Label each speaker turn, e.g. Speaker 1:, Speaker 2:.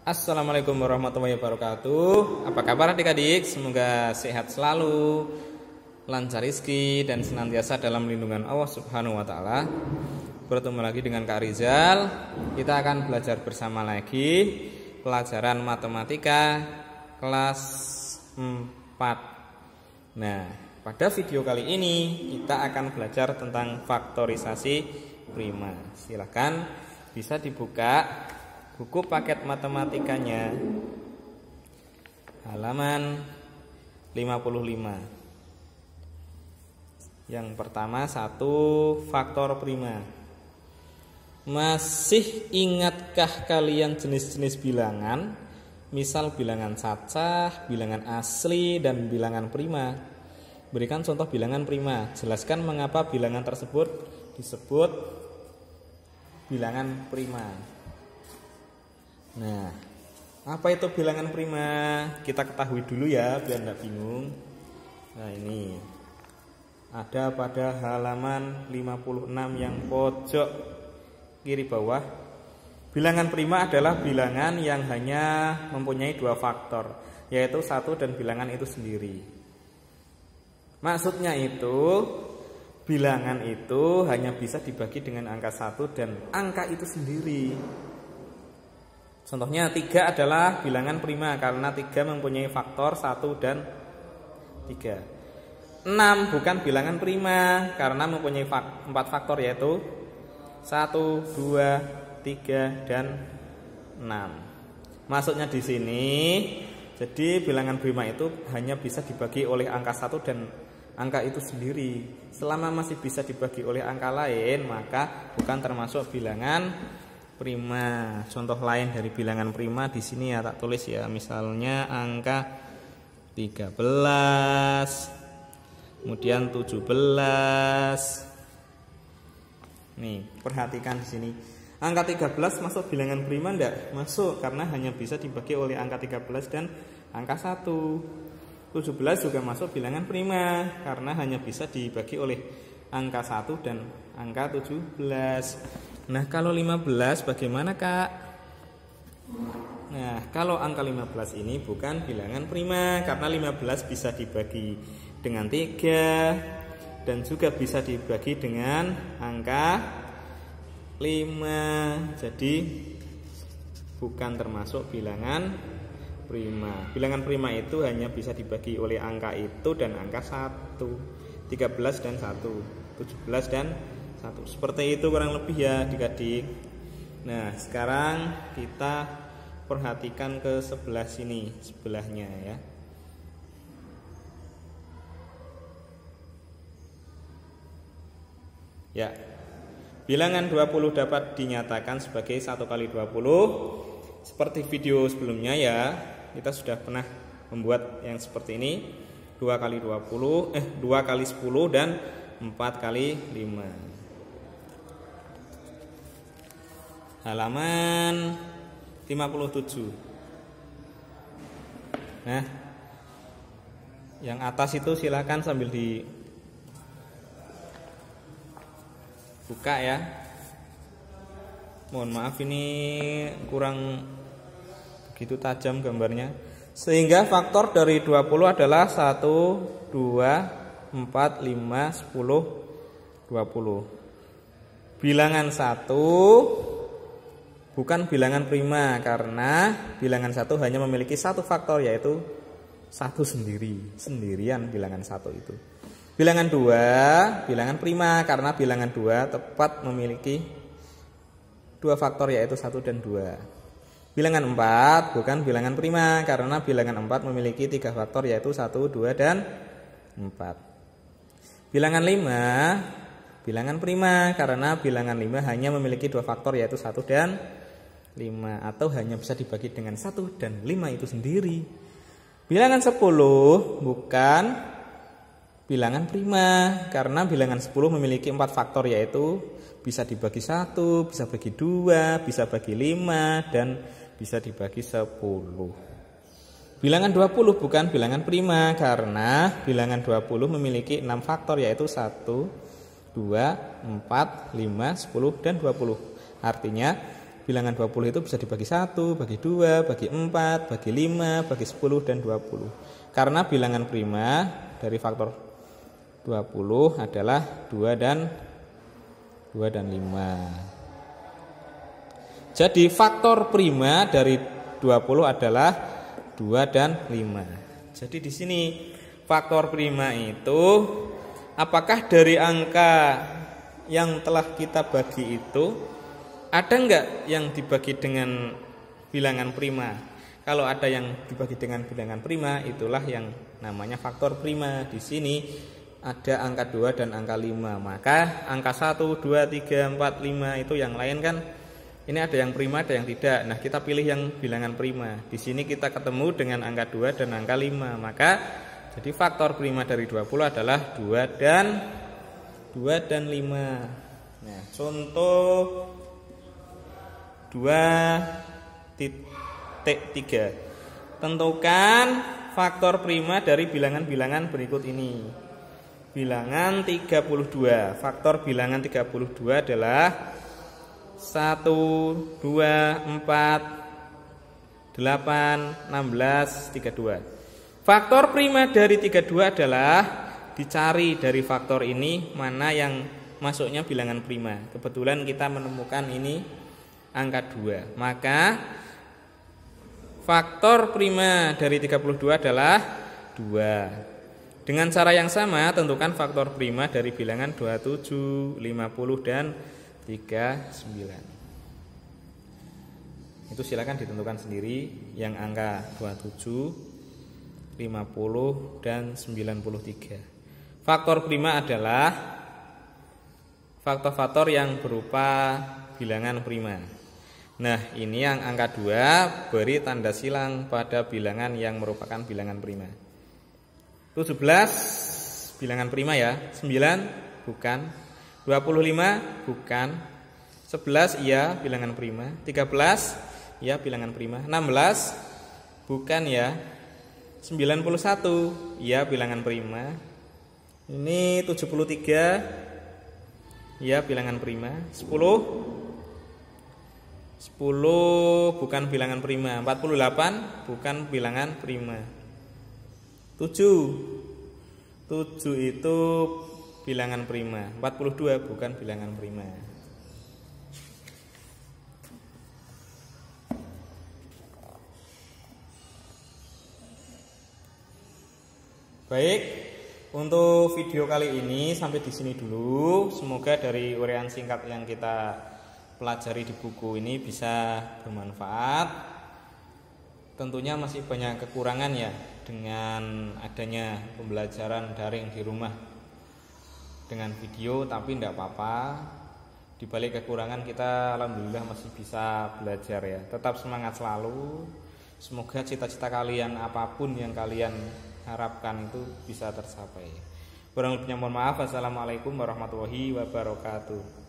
Speaker 1: Assalamualaikum warahmatullahi wabarakatuh. Apa kabar adik-adik? Semoga sehat selalu, lancar rezeki dan senantiasa dalam lindungan Allah Subhanahu wa taala. Bertemu lagi dengan Kak Rizal. Kita akan belajar bersama lagi pelajaran matematika kelas 4. Nah, pada video kali ini kita akan belajar tentang faktorisasi prima. Silakan bisa dibuka buku paket matematikanya halaman 55. Yang pertama, 1 faktor prima. Masih ingatkah kalian jenis-jenis bilangan? Misal bilangan cacah, bilangan asli, dan bilangan prima. Berikan contoh bilangan prima. Jelaskan mengapa bilangan tersebut disebut bilangan prima. Nah, apa itu bilangan prima? Kita ketahui dulu ya, biar tidak bingung. Nah, ini ada pada halaman 56 yang pojok kiri bawah. Bilangan prima adalah bilangan yang hanya mempunyai 2 faktor, yaitu 1 dan bilangan itu sendiri. Maksudnya itu, bilangan itu hanya bisa dibagi dengan angka 1 dan angka itu sendiri. Contohnya 3 adalah bilangan prima karena 3 mempunyai faktor 1 dan 3. 6 bukan bilangan prima karena mempunyai 4 faktor, yaitu 1, 2, 3, dan 6. Maksudnya di sini, jadi bilangan prima itu hanya bisa dibagi oleh angka 1 dan angka itu sendiri. Selama masih bisa dibagi oleh angka lain, maka bukan termasuk bilangan prima. Contoh lain dari bilangan prima di sini ya tak tulis ya. Misalnya angka 13, kemudian 17. Nih, perhatikan di sini. Angka 13 masuk bilangan prima enggak? Masuk, karena hanya bisa dibagi oleh angka 13 dan angka 1. 17 juga masuk bilangan prima karena hanya bisa dibagi oleh angka 1 dan angka 17. Nah, kalau 15 bagaimana, Kak? Nah, kalau angka 15 ini bukan bilangan prima karena 15 bisa dibagi dengan 3 dan juga bisa dibagi dengan angka 5. Jadi bukan termasuk bilangan prima. Bilangan prima itu hanya bisa dibagi oleh angka itu dan angka 1, 13 dan 1, 17 dan 1. Seperti itu kurang lebih ya adik-adik. Nah, sekarang kita perhatikan ke sebelah sini, sebelahnya ya. Ya, bilangan 20 dapat dinyatakan sebagai 1 kali 20. Seperti video sebelumnya ya, kita sudah pernah membuat yang seperti ini. 2 kali 20, 2 kali 10 dan 4 kali 5. Halaman 57. Nah, yang atas itu silakan sambil dibuka ya. Mohon maaf ini kurang begitu tajam gambarnya. Sehingga faktor dari 20 adalah 1, 2, 4, 5, 10, 20. Bilangan 1 bukan bilangan prima karena bilangan 1 hanya memiliki 1 faktor, yaitu 1 sendirian bilangan 1 itu. Bilangan 2 bilangan prima karena bilangan 2 tepat memiliki 2 faktor, yaitu 1 dan 2. Bilangan 4 bukan bilangan prima karena bilangan 4 memiliki 3 faktor, yaitu 1, 2, dan 4. Bilangan 5 bilangan prima karena bilangan 5 hanya memiliki 2 faktor, yaitu 1 dan 5, atau hanya bisa dibagi dengan 1 dan 5 itu sendiri. Bilangan 10 bukan bilangan prima karena bilangan 10 memiliki 4 faktor, yaitu bisa dibagi 1, bisa bagi 2, bisa bagi 5, dan bisa dibagi 10. Bilangan 20 bukan bilangan prima karena bilangan 20 memiliki 6 faktor, yaitu 1, 2, 4, 5, 10, dan 20. Artinya bilangan 20 itu bisa dibagi 1, bagi 2, bagi 4, bagi 5, bagi 10 dan 20. Karena bilangan prima dari faktor 20 adalah 2 dan 5. Jadi faktor prima dari 20 adalah 2 dan 5. Jadi di sini faktor prima itu apakah dari angka yang telah kita bagi itu ada enggak yang dibagi dengan bilangan prima? Kalau ada yang dibagi dengan bilangan prima, itulah yang namanya faktor prima. Di sini ada angka 2 dan angka 5. Maka angka 1, 2, 3, 4, 5 itu yang lain kan ini ada yang prima, ada yang tidak. Nah, kita pilih yang bilangan prima. Di sini kita ketemu dengan angka 2 dan angka 5. Maka jadi faktor prima dari 20 adalah 2 dan 5. Nah, contoh 2.3. Tentukan faktor prima dari bilangan-bilangan berikut ini. Bilangan 32. Faktor bilangan 32 adalah 1, 2, 4, 8, 16, 32. Faktor prima dari 32 adalah dicari dari faktor ini mana yang masuknya bilangan prima. Kebetulan kita menemukan ini angka 2. Maka faktor prima dari 32 adalah 2. Dengan cara yang sama tentukan faktor prima dari bilangan 27, 50 dan 39. Itu silakan ditentukan sendiri yang angka 27, 50 dan 93. Faktor prima adalah faktor-faktor yang berupa bilangan prima. Nah, ini yang angka 2 beri tanda silang pada bilangan yang merupakan bilangan prima. 17 bilangan prima ya, 9 bukan. 25 bukan. 11 iya bilangan prima. 13 iya bilangan prima. 16 bukan ya. 91 iya bilangan prima. Ini 73 iya bilangan prima. 10 bukan bilangan prima. 48 bukan bilangan prima. 7 itu bilangan prima. 42 bukan bilangan prima. Baik, untuk video kali ini sampai di sini dulu. Semoga dari uraian singkat yang kita pelajari di buku ini bisa bermanfaat. Tentunya masih banyak kekurangan ya dengan adanya pembelajaran daring di rumah dengan video, tapi tidak apa-apa. Di balik kekurangan kita alhamdulillah masih bisa belajar ya. Tetap semangat selalu. Semoga cita-cita kalian apapun yang kalian harapkan itu bisa tercapai. Kurang lebihnya mohon maaf. Assalamualaikum warahmatullahi wabarakatuh.